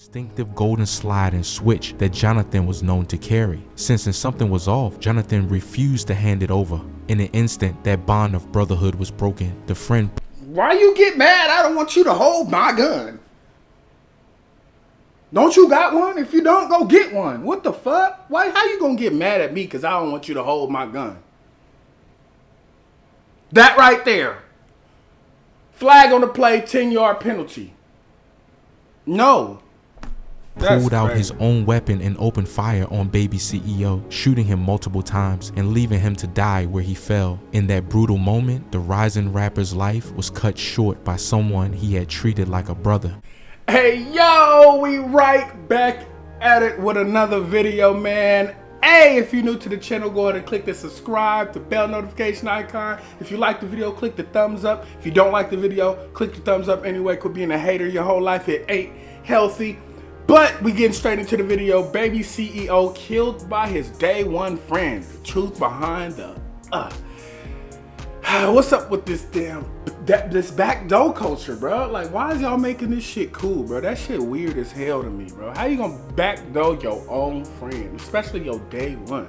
Distinctive golden slide and switch that Jonathan was known to carry. Sensing something was off, Jonathan refused to hand it over. In an instant, that bond of brotherhood was broken. The friend, "Why you get mad? I don't want you to hold my gun. Don't you got one? If you don't, go get one. What the fuck? Why? How you gonna get mad at me because I don't want you to hold my gun?" That right there. Flag on the play, 10-yard penalty. No. pulled out his own weapon and opened fire on baby CEO, shooting him multiple times and leaving him to die where he fell. In that brutal moment, the rising rapper's life was cut short by someone he had treated like a brother. Hey, yo, we right back at it with another video, man. Hey, if you're new to the channel, go ahead and click the subscribe, the bell notification icon. If you like the video, click the thumbs up. If you don't like the video, click the thumbs up anyway. Quit being a hater your whole life. It ain't healthy. But we getting straight into the video. Baby CEO killed by his day one friend. The truth behind the what's up with this this backdoor culture, bro? Like, why is y'all making this shit cool, bro? That shit weird as hell to me, bro. How you gonna backdoor your own friend, especially your day one,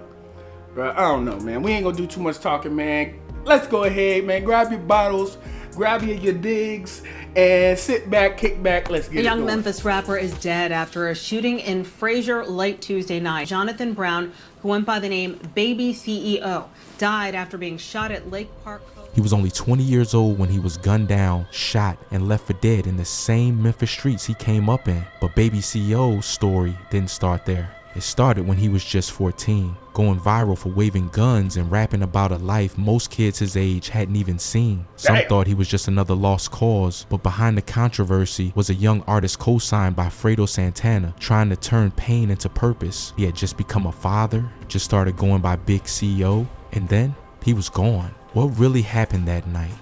bro? I don't know, man. We ain't gonna do too much talking, man. Let's go ahead, man. Grab your bottles, grab your digs, and sit back, kick back. Let's get it going. A young Memphis rapper is dead after a shooting in Frazier late Tuesday night. Jonathan Brown, who went by the name Baby CEO, died after being shot at Lake Park. He was only 20 years old when he was gunned down, shot, and left for dead in the same Memphis streets he came up in. But Baby CEO's story didn't start there. It started when he was just 14, going viral for waving guns and rapping about a life most kids his age hadn't even seen. Some thought he was just another lost cause, but behind the controversy was a young artist co-signed by Fredo Santana, trying to turn pain into purpose. He had just become a father, just started going by Big CEO, and then he was gone. What really happened that night?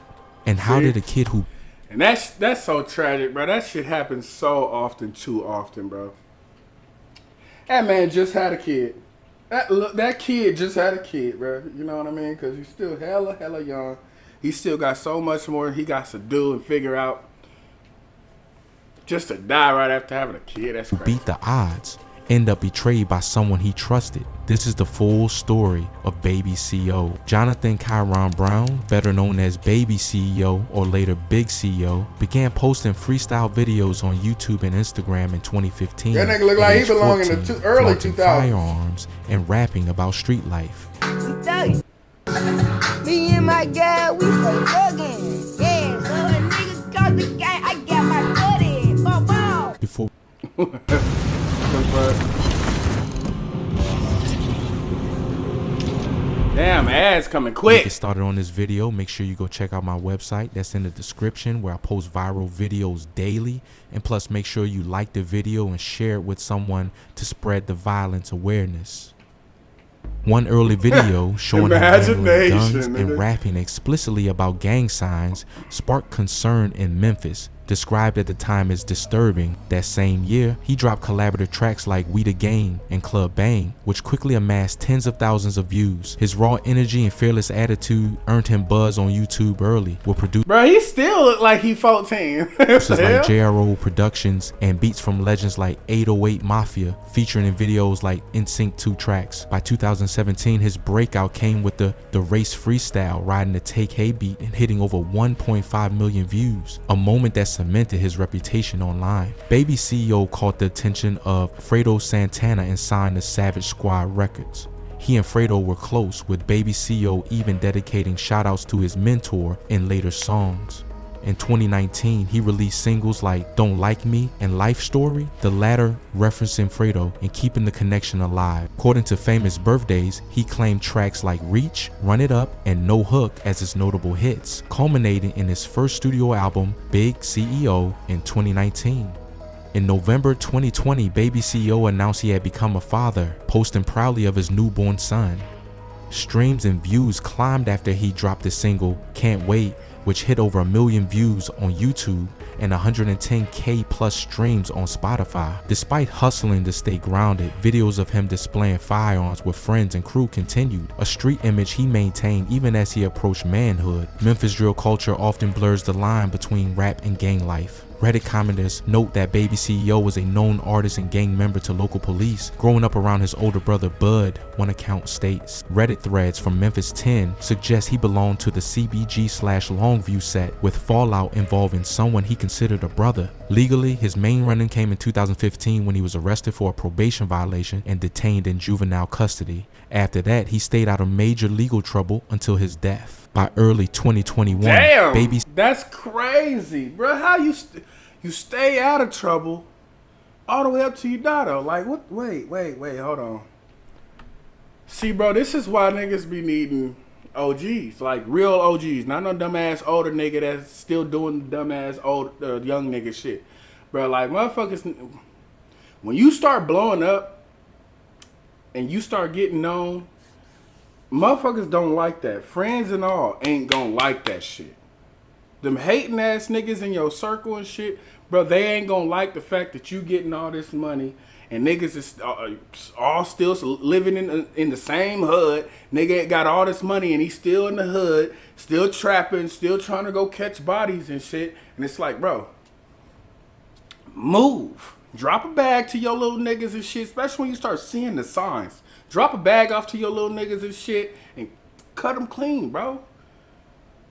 And how did a kid who... And that's so tragic, bro. That shit happens so often, too often, bro. That man just had a kid. That kid just had a kid, bro. You know what I mean? Because he's still hella young. He still got so much more he got to do and figure out. Just to die right after having a kid, that's crazy. Beat the odds, end up betrayed by someone he trusted. This is the full story of Baby CEO. Jonathan Kyron Brown, better known as Baby CEO or later Big CEO, began posting freestyle videos on YouTube and Instagram in 2015. That nigga look like he belonged in the early 2000s. Firearms and rapping about street life. Me and my girl, we stay thuggin'. Yeah, so a nigga got the gang, I got my foot in. Boom, boom. Before damn, ads coming quick. Get started on this video, make sure you go check out my website. That's in the description, where I post viral videos daily. And plus, make sure you like the video and share it with someone to spread the violence awareness. One early video showing him handling guns and rapping explicitly about gang signs sparked concern in Memphis, described at the time as disturbing. That same year, he dropped collaborative tracks like We The Game and Club Bang, which quickly amassed tens of thousands of views. His raw energy and fearless attitude earned him buzz on YouTube early, with producers bro, he still look like he 14. like JRO Productions and beats from legends like 808 Mafia, featuring in videos like NSYNC 2 tracks. By 2017, his breakout came with the Race Freestyle, riding the Take Hey beat and hitting over 1.5 million views, a moment that cemented his reputation online. Baby CEO caught the attention of Fredo Santana and signed to Savage Squad Records. He and Fredo were close, with Baby CEO even dedicating shoutouts to his mentor in later songs. In 2019, he released singles like Don't Like Me and Life Story, the latter referencing Fredo and keeping the connection alive. According to Famous Birthdays, he claimed tracks like Reach, Run It Up, and No Hook as his notable hits, culminating in his first studio album, Big CEO, in 2019. In November 2020, Baby CEO announced he had become a father, posting proudly of his newborn son. Streams and views climbed after he dropped the single Can't Wait, which hit over 1 million views on YouTube and 110K plus streams on Spotify. Despite hustling to stay grounded, videos of him displaying firearms with friends and crew continued, a street image he maintained even as he approached manhood. Memphis drill culture often blurs the line between rap and gang life. Reddit commenters note that Baby CEO was a known artist and gang member to local police, growing up around his older brother Bud, one account states. Reddit threads from Memphis 10 suggest he belonged to the CBG/Longview set, with fallout involving someone he considered a brother. Legally, his main run-in came in 2015 when he was arrested for a probation violation and detained in juvenile custody. After that, he stayed out of major legal trouble until his death. By early 2021, Damn, Baby... that's crazy, bro. How you stay out of trouble all the way up to you die though? Like what? Wait, hold on. See, bro, this is why niggas be needing OGs, like real OGs, not no dumbass older nigga that's still doing dumbass old young nigga shit, bro. Like motherfuckers, when you start blowing up and you start getting known, motherfuckers don't like that. Friends and all ain't gonna like that shit. Them hating ass niggas in your circle and shit, bro, they ain't gonna like the fact that you getting all this money and niggas is all still living in the same hood. Nigga got all this money and he's still in the hood, still trapping, still trying to go catch bodies and shit. And it's like, bro, move. Drop a bag to your little niggas and shit, especially when you start seeing the signs. Drop a bag off to your little niggas and shit and cut them clean, bro.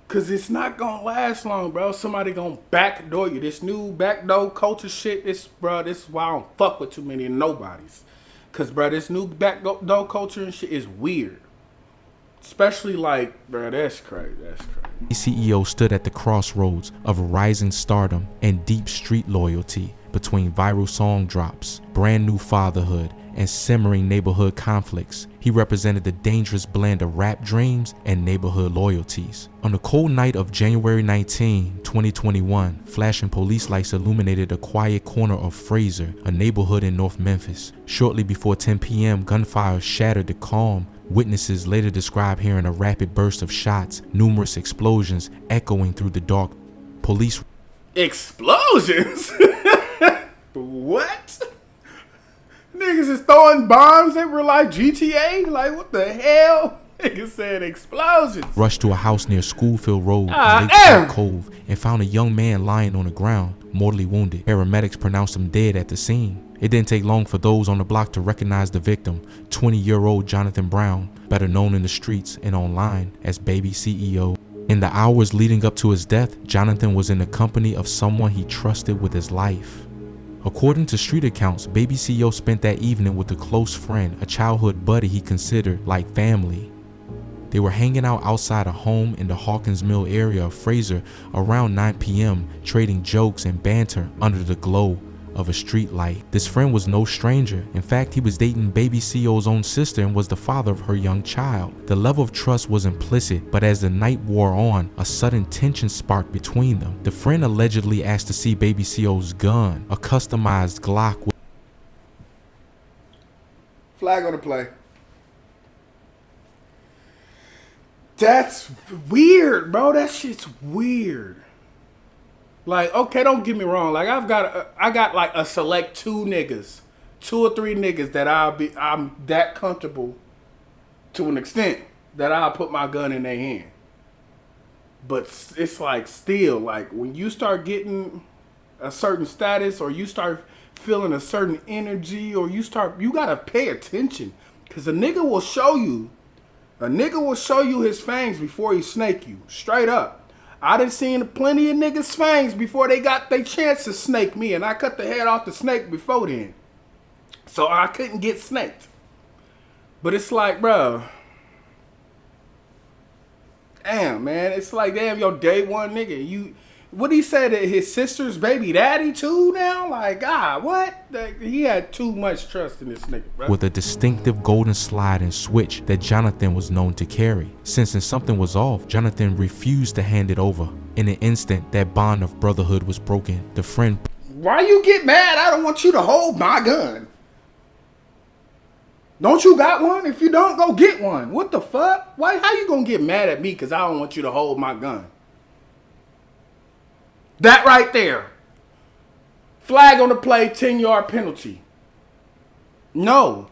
Cause it's not gonna last long, bro. Somebody gonna backdoor you. This new backdoor culture shit, this is why I don't fuck with too many nobodies. Cause, bro, this new backdoor culture and shit is weird. Especially like, bro, that's crazy. That's crazy. CEO stood at the crossroads of rising stardom and deep street loyalty, between viral song drops, brand new fatherhood, and simmering neighborhood conflicts. He represented the dangerous blend of rap dreams and neighborhood loyalties. On the cold night of January 19, 2021, flashing police lights illuminated a quiet corner of Fraser, a neighborhood in North Memphis. Shortly before 10 p.m., gunfire shattered the calm. Witnesses later described hearing a rapid burst of shots, numerous explosions echoing through the dark. Police... Explosions? What? Niggas is throwing bombs that were like GTA? Like, what the hell? Niggas said explosions. Rushed to a house near Schoolfield Road in Lakeside Cove and found a young man lying on the ground, mortally wounded. Paramedics pronounced him dead at the scene. It didn't take long for those on the block to recognize the victim, 20-year-old Jonathan Brown, better known in the streets and online as Baby CEO. In the hours leading up to his death, Jonathan was in the company of someone he trusted with his life. According to street accounts, Baby CEO spent that evening with a close friend, a childhood buddy he considered like family. They were hanging out outside a home in the Hawkins Mill area of Fraser around 9 p.m., trading jokes and banter under the glow of a street light. This friend was no stranger. In fact, he was dating Baby CEO's own sister and was the father of her young child. The level of trust was implicit, but as the night wore on, a sudden tension sparked between them. The friend allegedly asked to see Baby CEO's gun, a customized Glock. Flag on the play. That's weird, bro. That shit's weird. Like, okay, don't get me wrong. Like, I got like a select two or three niggas that I'm that comfortable to an extent that I'll put my gun in their hand. But it's like still, like when you start getting a certain status or you start feeling a certain energy or you gotta pay attention. Cause a nigga will show you his fangs before he snake you. Straight up. I done seen plenty of niggas' fangs before they got their chance to snake me, and I cut the head off the snake before then. So I couldn't get snaked. But it's like, bro, damn, man, it's like, damn, your day one nigga, what he said that his sister's baby daddy too now? Like, God, what? He had too much trust in this nigga, bro. With a distinctive golden slide and switch that Jonathan was known to carry. Sensing something was off, Jonathan refused to hand it over. In an instant, that bond of brotherhood was broken. The friend... Why you get mad? I don't want you to hold my gun. Don't you got one? If you don't, go get one. What the fuck? How you gonna get mad at me because I don't want you to hold my gun? That right there. Flag on the play, 10-yard penalty. No.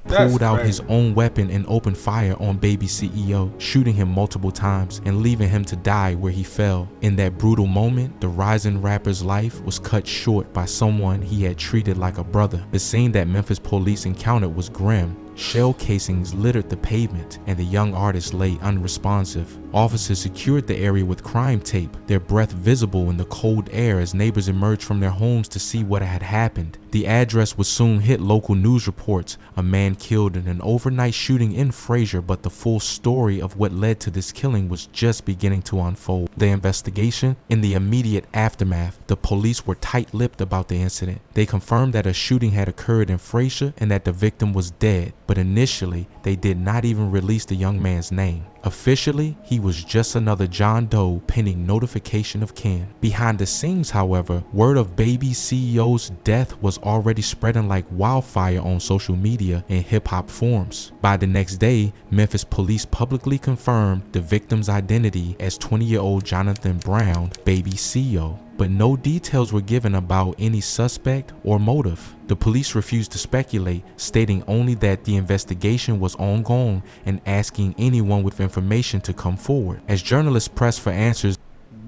pulled out his own weapon and opened fire on Baby CEO, shooting him multiple times and leaving him to die where he fell. In that brutal moment, the rising rapper's life was cut short by someone he had treated like a brother. The scene that Memphis police encountered was grim. Shell casings littered the pavement, and the young artist lay unresponsive. Officers secured the area with crime tape, their breath visible in the cold air as neighbors emerged from their homes to see what had happened. The address would soon hit local news reports, a man killed in an overnight shooting in Frazier, but the full story of what led to this killing was just beginning to unfold. The investigation, in the immediate aftermath, the police were tight-lipped about the incident. They confirmed that a shooting had occurred in Frazier and that the victim was dead, but initially, they did not even release the young man's name. Officially, he was just another John Doe pending notification of kin. Behind the scenes, however, word of Baby CEO's death was already spreading like wildfire on social media and hip-hop forums. By the next day, Memphis police publicly confirmed the victim's identity as 20-year-old Jonathan Brown, Baby CEO. But no details were given about any suspect or motive. The police refused to speculate, stating only that the investigation was ongoing and asking anyone with information to come forward. As journalists pressed for answers,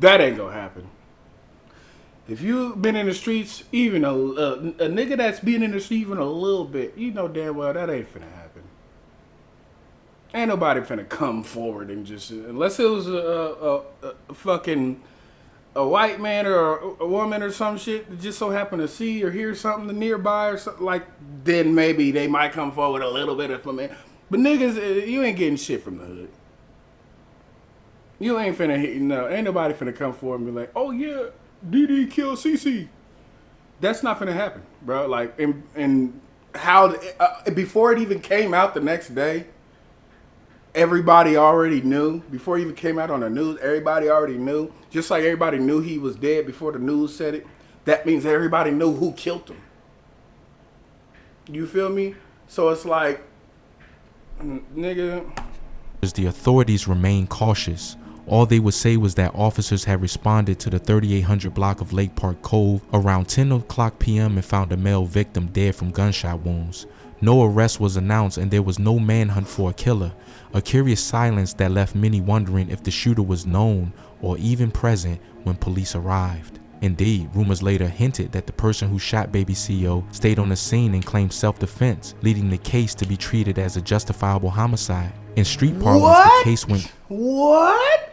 that ain't gonna happen. If you've been in the streets, even a nigga that's been in the street even a little bit, you know damn well that ain't finna happen. Ain't nobody finna come forward and just, unless it was a fucking a white man or a woman or some shit that just so happen to see or hear something nearby or something, like, then maybe they might come forward a little bit from it. But niggas, you ain't getting shit from the hood. You ain't finna, ain't nobody finna come forward and be like, oh yeah, DD killed CC. That's not finna happen, bro. Like, and how, before it even came out the next day, everybody already knew. Before it even came out on the news, everybody already knew. Just like everybody knew he was dead before the news said it, that means everybody knew who killed him. You feel me? So it's like, nigga. The authorities remained cautious. All they would say was that officers had responded to the 3800 block of Lake Park Cove around 10 o'clock p.m. and found a male victim dead from gunshot wounds. No arrest was announced and there was no manhunt for a killer, a curious silence that left many wondering if the shooter was known or even present when police arrived. Indeed, rumors later hinted that the person who shot Baby CEO stayed on the scene and claimed self-defense, leading the case to be treated as a justifiable homicide. In street parlance, the case went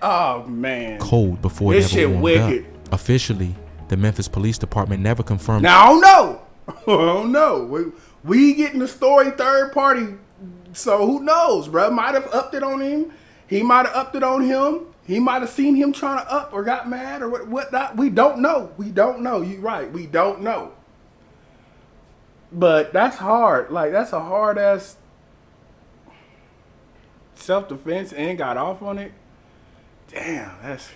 Oh man, cold before this it ever shit warmed wicked. up. Officially, the Memphis Police Department never confirmed. Now I don't know. I don't know. We getting the story third party, so who knows, bro? Might have upped it on him. He might have upped it on him. He might have seen him trying to up or got mad or whatnot. We don't know. We don't know. You're right. We don't know. But that's hard. Like, that's a hard ass self-defense and got off on it. Damn, that's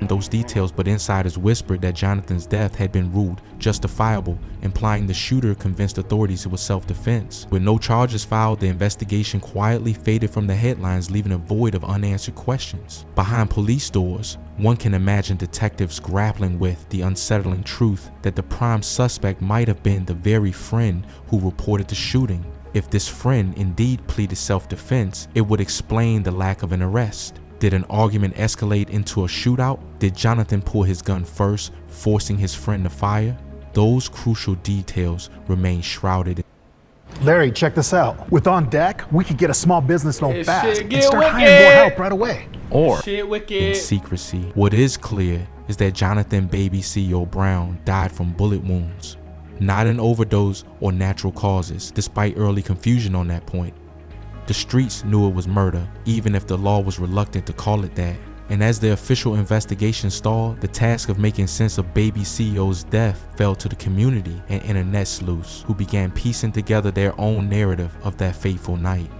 those details, but insiders whispered that Jonathan's death had been ruled justifiable, implying the shooter convinced authorities it was self-defense. With no charges filed, the investigation quietly faded from the headlines, leaving a void of unanswered questions. Behind police doors, one can imagine detectives grappling with the unsettling truth that the prime suspect might have been the very friend who reported the shooting. If this friend indeed pleaded self-defense, it would explain the lack of an arrest. Did an argument escalate into a shootout? Did Jonathan pull his gun first, forcing his friend to fire? Those crucial details remain shrouded. Larry, check this out. With On Deck, we could get a small business loan This fast shit and get start wicked. hiring more help right away. Or shit in wicked. secrecy. What is clear is that Jonathan Baby CEO Brown died from bullet wounds, not an overdose or natural causes, despite early confusion on that point. The streets knew it was murder, even if the law was reluctant to call it that. And as the official investigation stalled, the task of making sense of Baby CEO's death fell to the community and internet sleuths, who began piecing together their own narrative of that fateful night.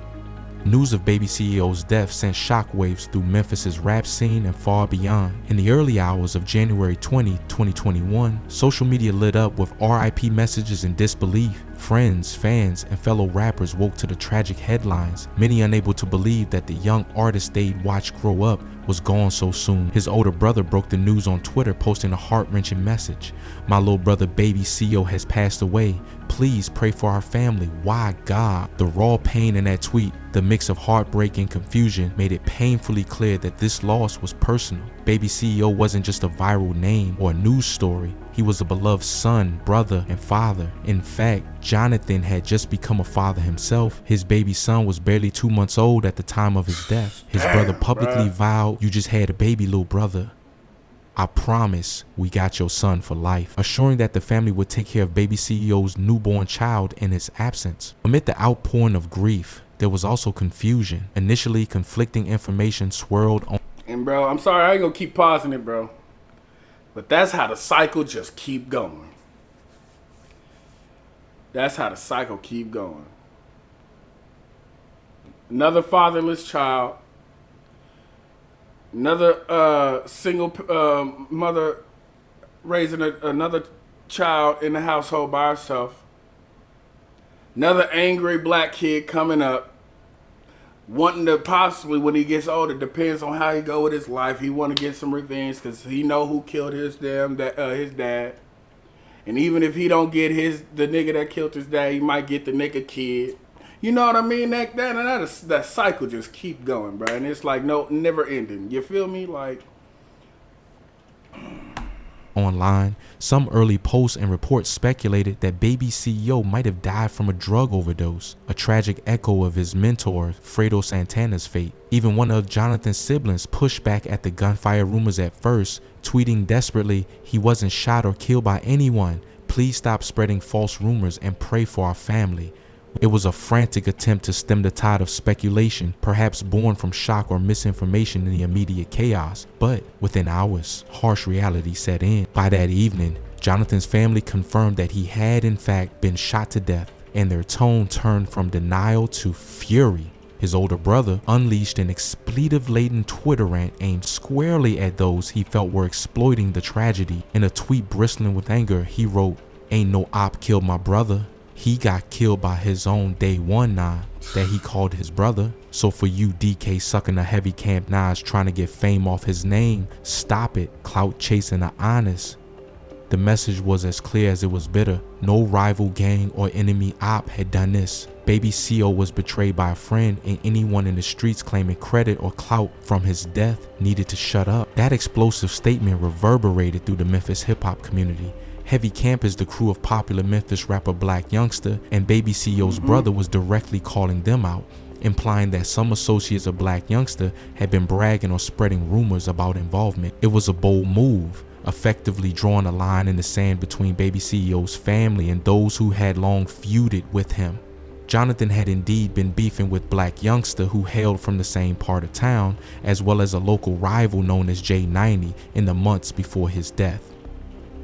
News of Baby CEO's death sent shockwaves through Memphis's rap scene and far beyond. In the early hours of January 20, 2021, social media lit up with RIP messages and disbelief. Friends, fans, and fellow rappers woke to the tragic headlines, many unable to believe that the young artist they'd watched grow up was gone so soon. His older brother broke the news on Twitter, posting a heart-wrenching message. "My little brother Baby C.O. has passed away. Please pray for our family. Why God?" The raw pain in that tweet, the mix of heartbreak and confusion, made it painfully clear that this loss was personal. Baby CEO wasn't just a viral name or a news story. He was a beloved son, brother, and father. In fact, Jonathan had just become a father himself. His baby son was barely 2 months old at the time of his death. His brother publicly vowed, "You just had a baby, little brother. I promise we got your son for life," assuring that the family would take care of baby CEO's newborn child in his absence. Amid the outpouring of grief, there was also confusion. Initially, conflicting information swirled on. And bro, I'm sorry, I ain't gonna keep pausing it, bro. But that's how the cycle just keep going. That's how the cycle keep going. Another fatherless child. Another single mother raising another child in the household by herself. Another angry black kid coming up, wanting to possibly, when he gets older, depends on how he go with his life, he want to get some revenge because he know who killed his dad. And even if he don't get the nigga that killed his dad, he might get the nigga kid. You know what I mean? That cycle just keep going, bro. And it's like never ending. You feel me? Like, online, some early posts and reports speculated that baby CEO might have died from a drug overdose, a tragic echo of his mentor, Fredo Santana's fate. Even one of Jonathan's siblings pushed back at the gunfire rumors at first, tweeting desperately, "He wasn't shot or killed by anyone. Please stop spreading false rumors and pray for our family." It was a frantic attempt to stem the tide of speculation, perhaps born from shock or misinformation in the immediate chaos. But within hours, harsh reality set in. By that evening, Jonathan's family confirmed that he had in fact been shot to death, and their tone turned from denial to fury. His older brother unleashed an expletive-laden Twitter rant aimed squarely at those he felt were exploiting the tragedy. In a tweet bristling with anger, he wrote, "Ain't no op killed my brother. He got killed by his own day one nine that he called his brother. So for you DK sucking a heavy Camp Nas trying to get fame off his name, stop it, clout chasing the honest." The message was as clear as it was bitter. No rival gang or enemy op had done this. Baby CO was betrayed by a friend, and anyone in the streets claiming credit or clout from his death needed to shut up. That explosive statement reverberated through the Memphis hip-hop community. Heavy Camp is the crew of popular Memphis rapper Black Youngster, and Baby CEO's brother was directly calling them out, implying that some associates of Black Youngster had been bragging or spreading rumors about involvement. It was a bold move, effectively drawing a line in the sand between Baby CEO's family and those who had long feuded with him. Jonathan had indeed been beefing with Black Youngster, who hailed from the same part of town, as well as a local rival known as J90 in the months before his death.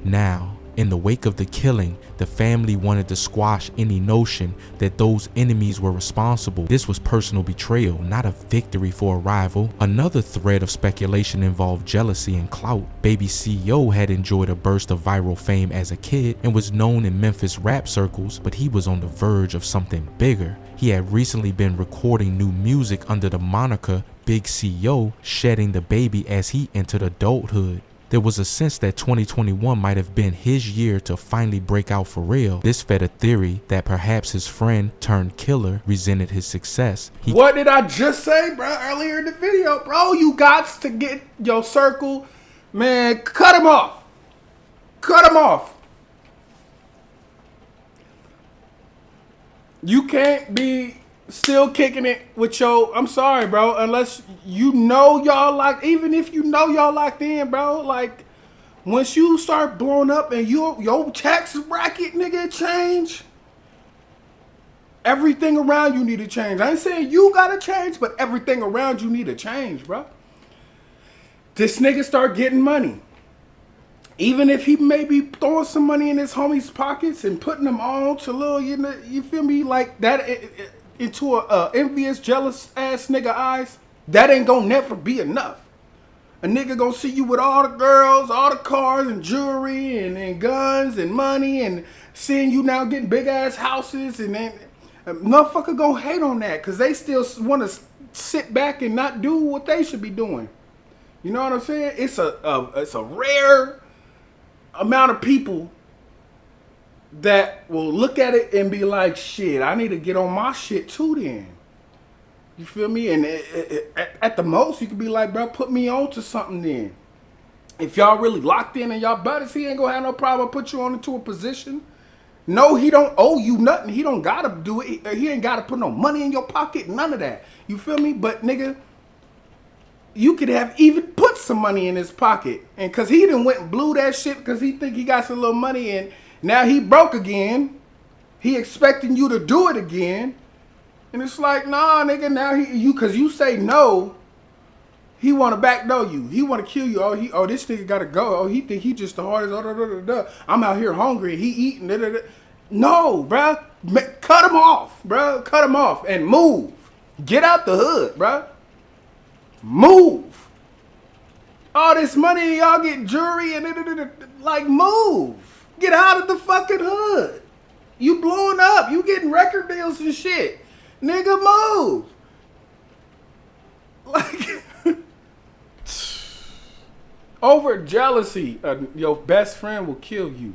Now, in the wake of the killing, the family wanted to squash any notion that those enemies were responsible. This was personal betrayal, not a victory for a rival. Another thread of speculation involved jealousy and clout. Baby CEO had enjoyed a burst of viral fame as a kid and was known in Memphis rap circles, but he was on the verge of something bigger. He had recently been recording new music under the moniker Big CEO, shedding the baby as he entered adulthood. There was a sense that 2021 might have been his year to finally break out for real. This fed a theory that perhaps his friend turned killer resented his success. What did I just say, bro, earlier in the video? Bro, you got to get your circle. Man, cut him off. Cut him off. You can't be still kicking it with your, I'm sorry, bro, unless you know y'all like, even if you know y'all locked in, bro, like, once you start blowing up and your tax bracket, nigga, change, everything around you need to change. I ain't saying you gotta change, but everything around you need to change, bro. This nigga start getting money. Even if he may be throwing some money in his homies' pockets and putting them on to little, you feel me, like that, into a envious, jealous ass nigga eyes, that ain't gonna never be enough. A nigga gonna see you with all the girls, all the cars and jewelry and guns and money, and seeing you now getting big ass houses, and then a motherfucker gonna hate on that because they still want to sit back and not do what they should be doing. You know what I'm saying? It's a rare amount of people that will look at it and be like, shit, I need to get on my shit too then. You feel me? And at the most, you could be like, bro, put me on to something then. If y'all really locked in and y'all buddies, he ain't gonna have no problem put you on into a position. No, he don't owe you nothing. He don't gotta do it. He ain't gotta put no money in your pocket, none of that. You feel me? But nigga, you could have even put some money in his pocket. And cause he done went and blew that shit because he think he got some little money and now he broke again. He expecting you to do it again. And it's like, nah, nigga, now cause you say no, he wanna backdoor you. He wanna kill you. Oh, this nigga gotta go. Oh, he think he just the hardest. I'm out here hungry. He eating. No, bruh. Cut him off, bruh. Cut him off and move. Get out the hood, bruh. Move. All this money, y'all get jewelry and like move. Get out of the fucking hood. You blowing up. You getting record deals and shit. Nigga, move. Like, over jealousy, your best friend will kill you.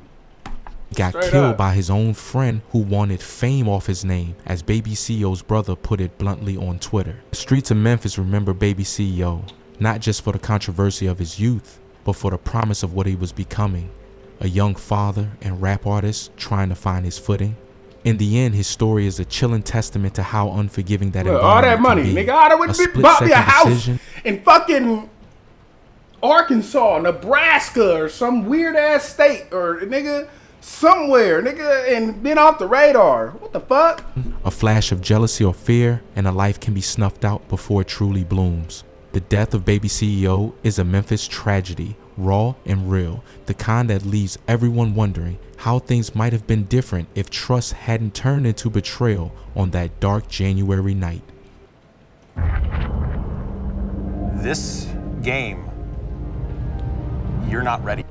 Got Straight killed up. by his own friend who wanted fame off his name, as Baby CEO's brother put it bluntly on Twitter. The streets of Memphis remember Baby CEO, not just for the controversy of his youth, but for the promise of what he was becoming. A young father and rap artist trying to find his footing. In the end, his story is a chilling testament to how unforgiving that Look, all that money, nigga, I would bought me a house in fucking Arkansas, Nebraska, or some weird ass state, or nigga, somewhere, nigga, and been off the radar. What the fuck? A flash of jealousy or fear, and a life can be snuffed out before it truly blooms. The death of Baby CEO is a Memphis tragedy, raw and real, the kind that leaves everyone wondering how things might have been different if trust hadn't turned into betrayal on that dark January night. This game, you're not ready.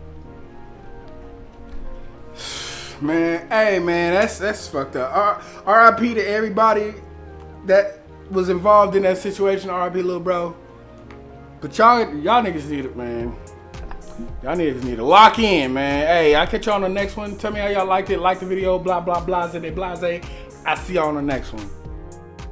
Man, hey man, that's fucked up. R.I.P. to everybody that was involved in that situation. R.I.P. little bro. But y'all niggas need it, man. Y'all niggas need to lock in, man. Hey, I'll catch y'all on the next one. Tell me how y'all liked it. Like the video, blah, blah, blase de blase. I'll see y'all on the next one.